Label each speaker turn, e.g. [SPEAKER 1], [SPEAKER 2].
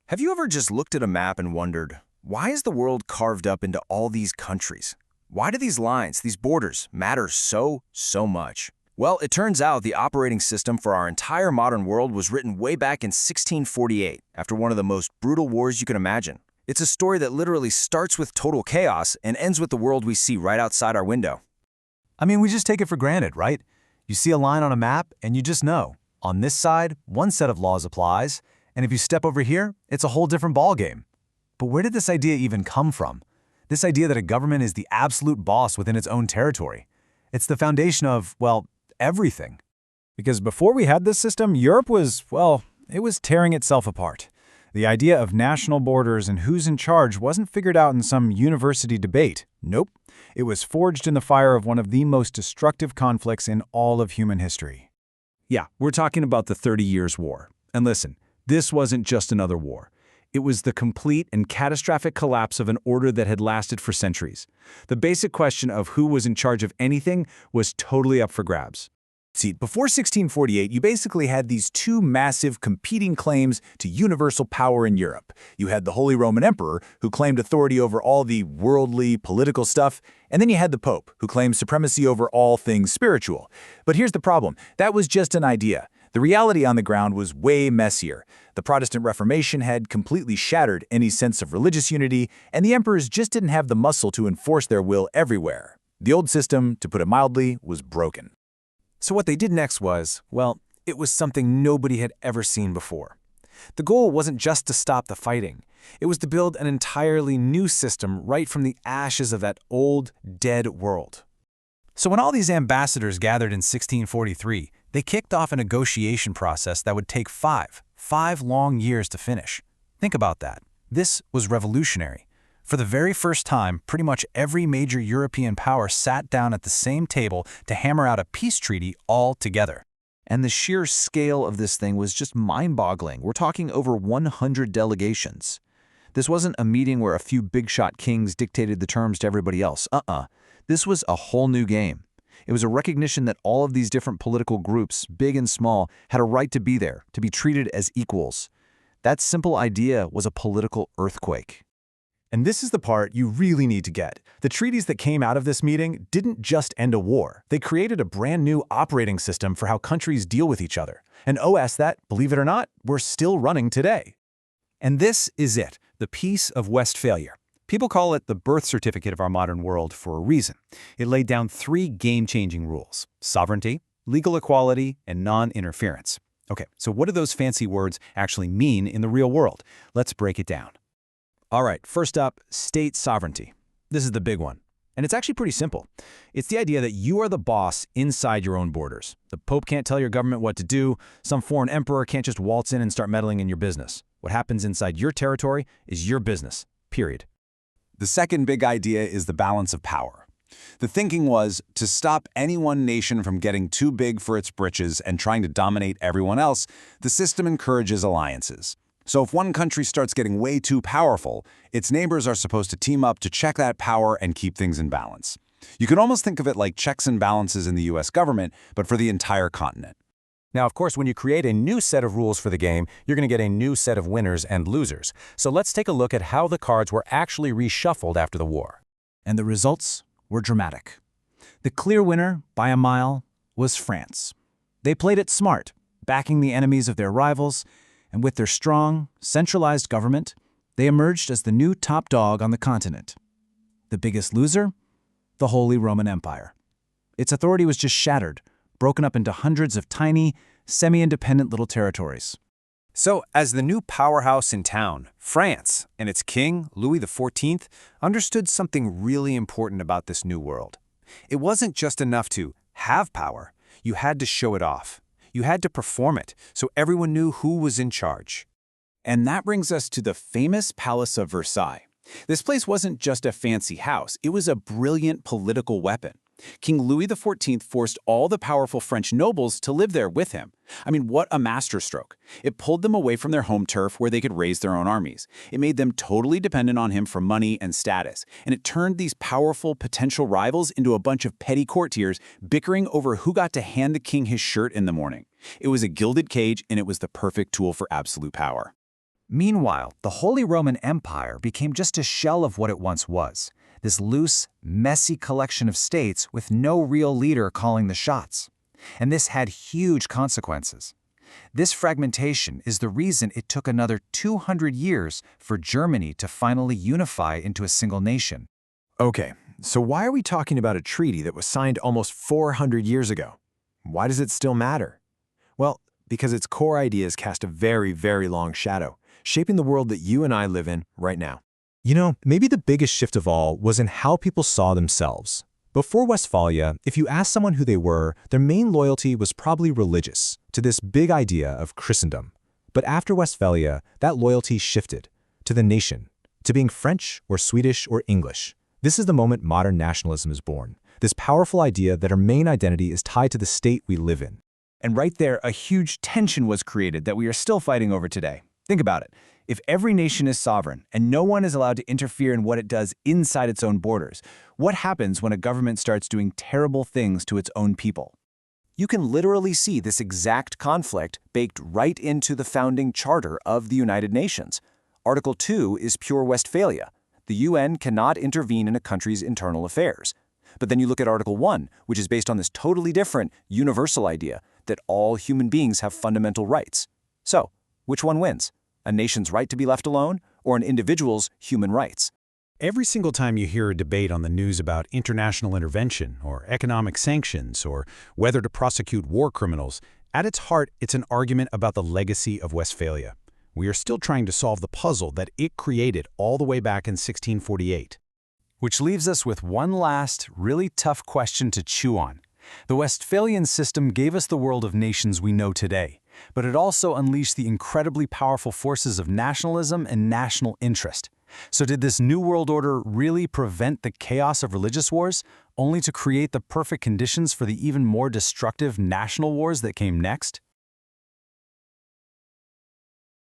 [SPEAKER 1] Have you ever just looked at a map and wondered, why is the world carved up into all these countries? Why do these lines, these borders, matter so much? Well, it turns out the operating system for our entire modern world was written way back in 1648, after one of the most brutal wars you can imagine. It's a story that literally starts with total chaos and ends with the world we see right outside our window.
[SPEAKER 2] I mean, we just take it for granted, right? You see a line on a map and you just know, on this side, one set of laws applies, and if you step over here, it's a whole different ballgame. But where did this idea even come from? This idea that a government is the absolute boss within its own territory. It's the foundation of, well, everything.
[SPEAKER 3] Because before we had this system, Europe was, well, it was tearing itself apart. The idea of national borders and who's in charge wasn't figured out in some university debate. Nope. It was forged in the fire of one of the most destructive conflicts in all of human history. Yeah, we're talking about the 30 Years' War. And listen, this wasn't just another war. It was the complete and catastrophic collapse of an order that had lasted for centuries. The basic question of who was in charge of anything was totally up for grabs. See, before 1648, you basically had these two massive competing claims to universal power in Europe. You had the Holy Roman Emperor, who claimed authority over all the worldly, political stuff, and then you had the Pope, who claimed supremacy over all things spiritual. But here's the problem. That was just an idea. The reality on the ground was way messier. The Protestant Reformation had completely shattered any sense of religious unity, and the emperors just didn't have the muscle to enforce their will everywhere. The old system, to put it mildly, was broken.
[SPEAKER 2] So what they did next was, well, it was something nobody had ever seen before. The goal wasn't just to stop the fighting. It was to build an entirely new system right from the ashes of that old, dead world. So when all these ambassadors gathered in 1643, they kicked off a negotiation process that would take five long years to finish. Think about that. This was revolutionary. For the very first time, pretty much every major European power sat down at the same table to hammer out a peace treaty all together.
[SPEAKER 4] And the sheer scale of this thing was just mind-boggling. We're talking over 100 delegations. This wasn't a meeting where a few big-shot kings dictated the terms to everybody else. This was a whole new game. It was a recognition that all of these different political groups, big and small, had a right to be there, to be treated as equals. That simple idea was a political earthquake.
[SPEAKER 3] And this is the part you really need to get. The treaties that came out of this meeting didn't just end a war. They created a brand new operating system for how countries deal with each other. An OS that, believe it or not, we're still running today. And this is it, the Peace of Westphalia. People call it the birth certificate of our modern world for a reason. It laid down three game-changing rules: sovereignty, legal equality, and non-interference. Okay, so what do those fancy words actually mean in the real world? Let's break it down. All right, first up, state sovereignty. This is the big one. And it's actually pretty simple. It's the idea that you are the boss inside your own borders. The Pope can't tell your government what to do. Some foreign emperor can't just waltz in and start meddling in your business. What happens inside your territory is your business, period.
[SPEAKER 5] The second big idea is the balance of power. The thinking was to stop any one nation from getting too big for its britches and trying to dominate everyone else. The system encourages alliances. So if one country starts getting way too powerful, its neighbors are supposed to team up to check that power and keep things in balance. You can almost think of it like checks and balances in the US government, but for the entire continent.
[SPEAKER 2] Now, of course, when you create a new set of rules for the game, you're going to get a new set of winners and losers. So let's take a look at how the cards were actually reshuffled after the war.
[SPEAKER 3] And the results were dramatic. The clear winner, by a mile, was France. They played it smart, backing the enemies of their rivals, and with their strong, centralized government, they emerged as the new top dog on the continent. The biggest loser? The Holy Roman Empire. Its authority was just shattered, broken up into hundreds of tiny, semi-independent little territories.
[SPEAKER 2] So, as the new powerhouse in town, France and its king, Louis XIV, understood something really important about this new world. It wasn't just enough to have power. You had to show it off. You had to perform it, so everyone knew who was in charge.
[SPEAKER 3] And that brings us to the famous Palace of Versailles. This place wasn't just a fancy house, it was a brilliant political weapon. King Louis XIV forced all the powerful French nobles to live there with him. I mean, what a masterstroke. It pulled them away from their home turf where they could raise their own armies. It made them totally dependent on him for money and status. And it turned these powerful potential rivals into a bunch of petty courtiers bickering over who got to hand the king his shirt in the morning. It was a gilded cage, and it was the perfect tool for absolute power.
[SPEAKER 4] Meanwhile, the Holy Roman Empire became just a shell of what it once was, this loose, messy collection of states with no real leader calling the shots. And this had huge consequences. This fragmentation is the reason it took another 200 years for Germany to finally unify into a single nation.
[SPEAKER 2] Okay, so why are we talking about a treaty that was signed almost 400 years ago? Why does it still matter? Well, because its core ideas cast a very, very long shadow, shaping the world that you and I live in right now.
[SPEAKER 6] You know, maybe the biggest shift of all was in how people saw themselves. Before Westphalia, if you asked someone who they were, their main loyalty was probably religious, to this big idea of Christendom. But after Westphalia, that loyalty shifted to the nation, to being French or Swedish or English. This is the moment modern nationalism is born, this powerful idea that our main identity is tied to the state we live in.
[SPEAKER 1] And right there, a huge tension was created that we are still fighting over today. Think about it. If every nation is sovereign and no one is allowed to interfere in what it does inside its own borders, what happens when a government starts doing terrible things to its own people? You can literally see this exact conflict baked right into the founding charter of the United Nations. Article 2 is pure Westphalia. The UN cannot intervene in a country's internal affairs. But then you look at Article 1, which is based on this totally different, universal idea that all human beings have fundamental rights. So, which one wins? A nation's right to be left alone, or an individual's human rights?
[SPEAKER 3] Every single time you hear a debate on the news about international intervention or economic sanctions or whether to prosecute war criminals, at its heart, it's an argument about the legacy of Westphalia. We are still trying to solve the puzzle that it created all the way back in 1648.
[SPEAKER 2] Which leaves us with one last, really tough question to chew on. The Westphalian system gave us the world of nations we know today, but it also unleashed the incredibly powerful forces of nationalism and national interest. So did this new world order really prevent the chaos of religious wars, only to create the perfect conditions for the even more destructive national wars that came next?